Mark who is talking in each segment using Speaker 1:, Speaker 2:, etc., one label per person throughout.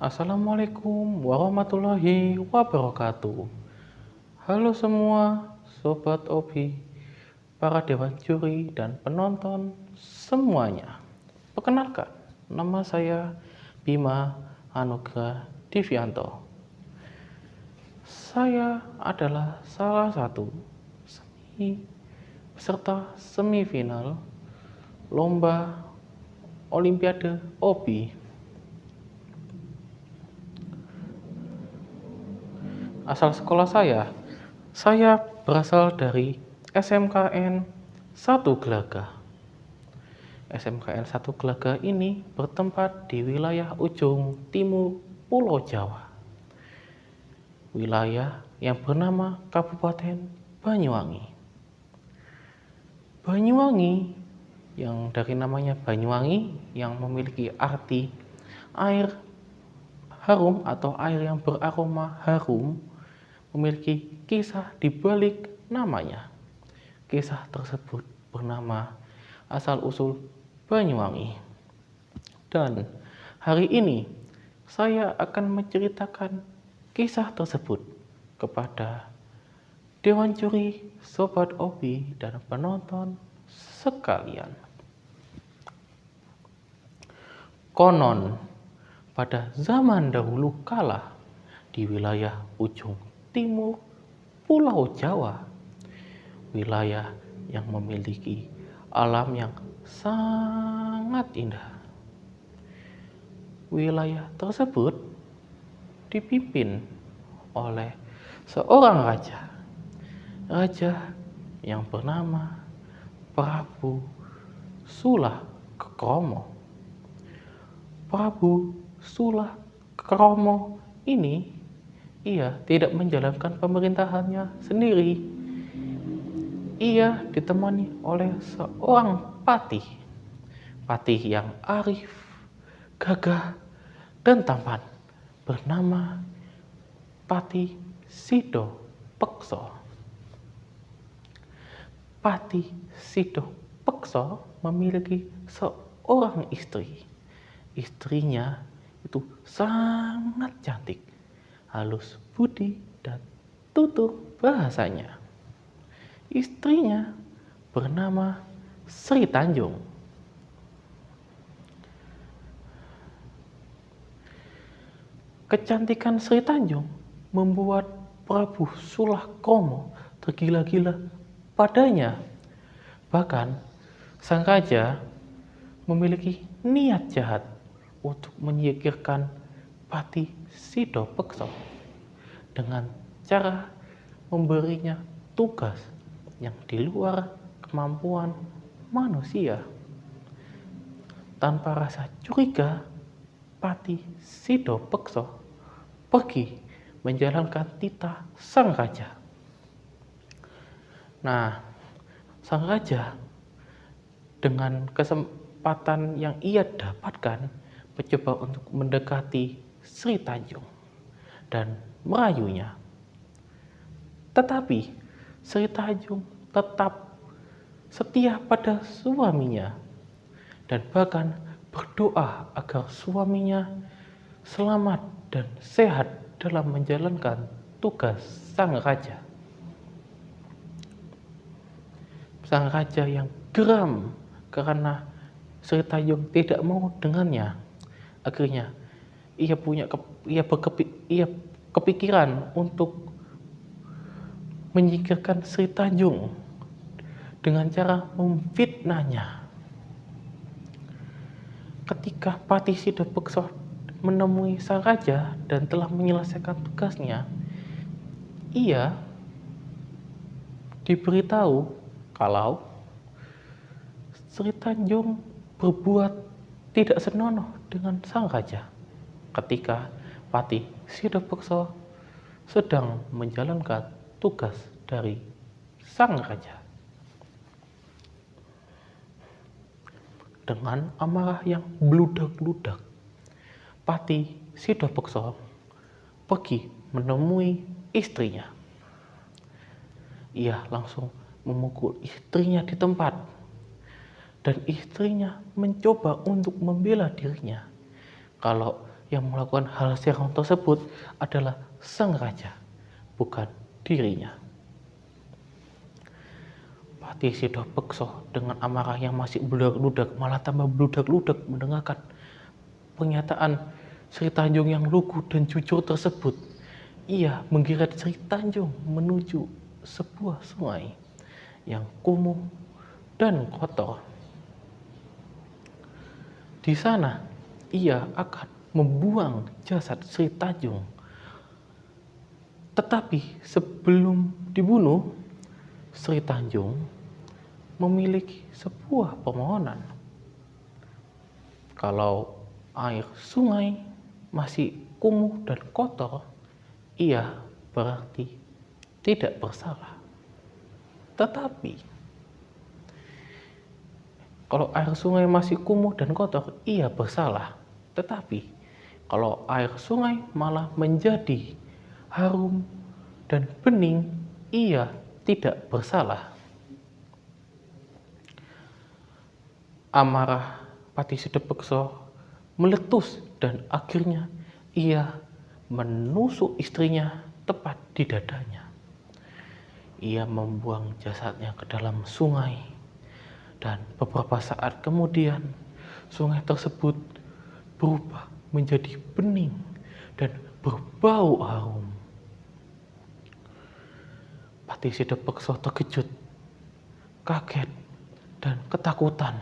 Speaker 1: Assalamualaikum warahmatullahi wabarakatuh. Halo semua, Sobat Obi, para dewan juri dan penonton semuanya. Perkenalkan, nama saya Bima Anugrah Divianto. Saya adalah salah satu peserta semifinal Lomba Olimpiade Obi. Asal sekolah saya berasal dari SMKN 1 Gelagah. SMKN 1 Gelagah ini bertempat di wilayah ujung timur Pulau Jawa. Wilayah yang bernama Kabupaten Banyuwangi. Banyuwangi yang dari namanya Banyuwangi yang memiliki arti air harum atau air yang beraroma harum, memiliki kisah di balik namanya. Kisah tersebut bernama asal-usul Banyuwangi. Dan hari ini saya akan menceritakan kisah tersebut kepada dewan juri, Sobat Obi, dan penonton sekalian. Konon, pada zaman dahulu kala di wilayah ujung timur Pulau Jawa, wilayah yang memiliki alam yang sangat indah. Wilayah tersebut dipimpin oleh seorang raja yang bernama Prabu Sulakromo. Prabu Sulakromo ini ia tidak menjalankan pemerintahannya sendiri. Ia ditemani oleh seorang patih yang arif, gagah, dan tampan bernama Patih Sido Pekso. Patih Sido Pekso memiliki seorang istri. Istrinya itu sangat cantik, halus budi, dan tutur bahasanya. Istrinya bernama Sri Tanjung. Kecantikan Sri Tanjung membuat Prabu Sulakromo tergila-gila padanya. Bahkan sang raja memiliki niat jahat untuk menyingkirkan Patih Sido Pekso dengan cara memberinya tugas yang di luar kemampuan manusia. Tanpa rasa curiga, Patih Sido Pekso pergi menjalankan titah sang raja. Nah, sang raja dengan kesempatan yang ia dapatkan mencoba untuk mendekati Sri Tanjung dan merayunya. Tetapi Sri Tanjung tetap setia pada suaminya dan bahkan berdoa agar suaminya selamat dan sehat dalam menjalankan tugas sang raja. Sang raja yang geram karena Sri Tanjung tidak mau dengannya. Akhirnya ia kepikiran untuk menyingkirkan Sri Tanjung dengan cara memfitnahnya. Ketika Patih Sido Pekso menemui sang raja dan telah menyelesaikan tugasnya, ia diberitahu kalau Sri Tanjung berbuat tidak senonoh dengan sang raja ketika Patih Sido Pekso sedang menjalankan tugas dari sang raja. Dengan amarah yang bludak-bludak, Patih Sido Pekso pergi menemui istrinya. Ia langsung memukul istrinya di tempat, dan istrinya mencoba untuk membela dirinya kalau yang melakukan hal seram tersebut adalah sang raja, bukan dirinya. Patih Sidapeksa dengan amarah yang masih bludak-ludak malah tambah bludak-ludak mendengarkan pernyataan Sri Tanjung yang lugu dan jujur tersebut. Ia menggeret Sri Tanjung menuju sebuah sungai yang kumuh dan kotor. Di sana, ia akan membuang jasad Sri Tanjung. Tetapi sebelum dibunuh, Sri Tanjung memiliki sebuah permohonan. Kalau air sungai masih kumuh dan kotor, ia berarti tidak bersalah. Tetapi kalau air sungai masih kumuh dan kotor, ia bersalah. Tetapi kalau air sungai malah menjadi harum dan bening, ia tidak bersalah. Amarah Patih Sidapeksa meletus dan akhirnya ia menusuk istrinya tepat di dadanya. Ia membuang jasadnya ke dalam sungai dan beberapa saat kemudian sungai tersebut berubah menjadi bening dan berbau harum. Patih Sidapeksa terkejut, kaget, dan ketakutan.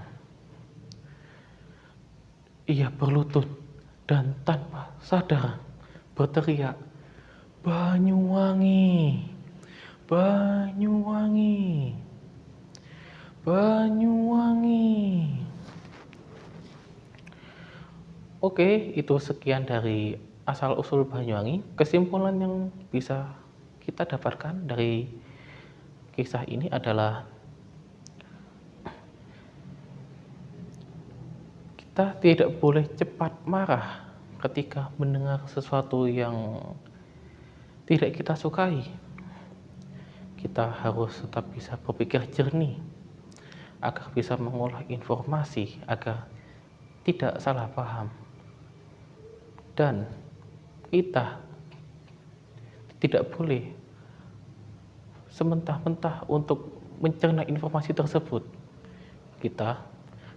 Speaker 1: Ia berlutut dan tanpa sadar berteriak, "Banyuwangi, Banyuwangi, Banyuwangi." Oke, itu sekian dari asal-usul Banyuwangi. Kesimpulan yang bisa kita dapatkan dari kisah ini adalah kita tidak boleh cepat marah ketika mendengar sesuatu yang tidak kita sukai. Kita harus tetap bisa berpikir jernih agar bisa mengolah informasi agar tidak salah paham. Dan kita tidak boleh sementah-mentah untuk mencerna informasi tersebut. Kita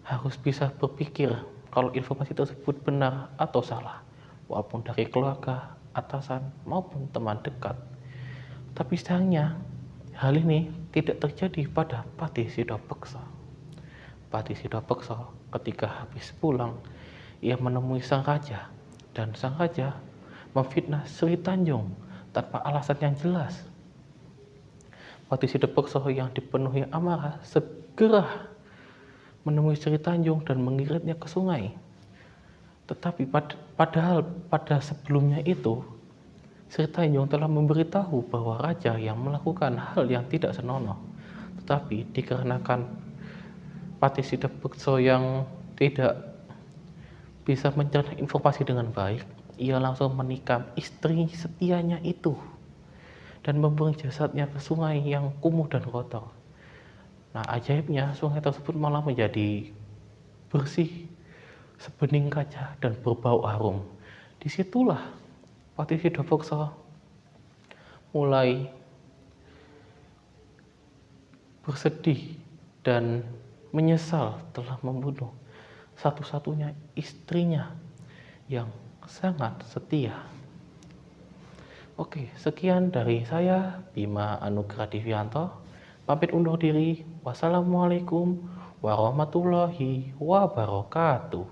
Speaker 1: harus bisa berpikir kalau informasi tersebut benar atau salah, walaupun dari keluarga, atasan, maupun teman dekat. Tapi sayangnya, hal ini tidak terjadi pada Patih Sidapeksa. Patih Sidapeksa ketika habis pulang, ia menemui sang raja, dan sang raja memfitnah Sri Tanjung tanpa alasan yang jelas. Patih Sidapeksa yang dipenuhi amarah segera menemui Sri Tanjung dan mengiritnya ke sungai. Tetapi padahal pada sebelumnya itu, Sri Tanjung telah memberitahu bahwa raja yang melakukan hal yang tidak senonoh. Tetapi dikarenakan Patih Sidapeksa yang tidak bisa mencerna informasi dengan baik, ia langsung menikam istri setianya itu dan membuang jasadnya ke sungai yang kumuh dan kotor. Nah, ajaibnya sungai tersebut malah menjadi bersih, sebening kaca, dan berbau harum. Disitulah Patih Sidapeksa mulai bersedih dan menyesal telah membunuh satu-satunya istrinya yang sangat setia. Oke, sekian dari saya, Bima Anugrah Divianto. Pamit undur diri. Wassalamualaikum warahmatullahi wabarakatuh.